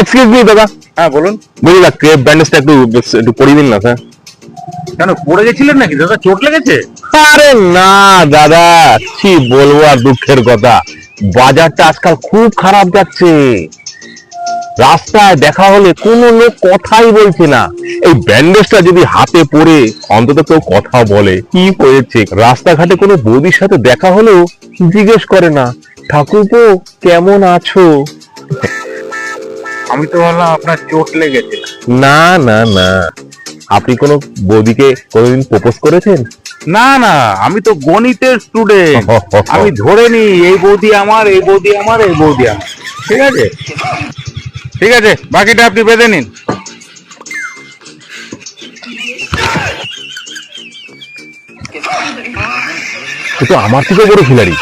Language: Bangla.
এক্সকিউজ মি দাদা। হ্যাঁ বলুন। বলি না, ক্রেপ ব্যান্ডেজটা একটু একটু পরিয়ে দিন না স্যার। কেন পড়ে গেছিলেন নাকি দাদা, চোট লেগেছে? আরে না দাদা, কি বলবো আর দুঃখের কথা, বাজারটা আজকাল খুব খারাপ যাচ্ছে। রাস্তায় দেখা হলে কোনো লোক কথাই বলছে না। এই ব্যান্ডেজটা যদি হাতে পড়ে অন্তত কেউ কথা বলে কি হয়েছে। রাস্তাঘাটে কোনো বৌদির সাথে দেখা হলেও জিজ্ঞেস করে না, ঠাকুরপো কেমন আছো। আমি তো ভাবলাম আপনার চোট লেগেছে। না না না, আপনি কোনো বৌদিকে কোনোদিন প্রপোজ করেছেন? না না, আমি তো গণিতের স্টুডেন্ট। আমি ধরে নি এই বৌদি আমার, এই বৌদি আমার, এই বৌদি আমার। ঠিক আছে ঠিক আছে, বাকিটা আপনি বেঁধে নিন। তো আমার থেকে বড় খিলাড়ি।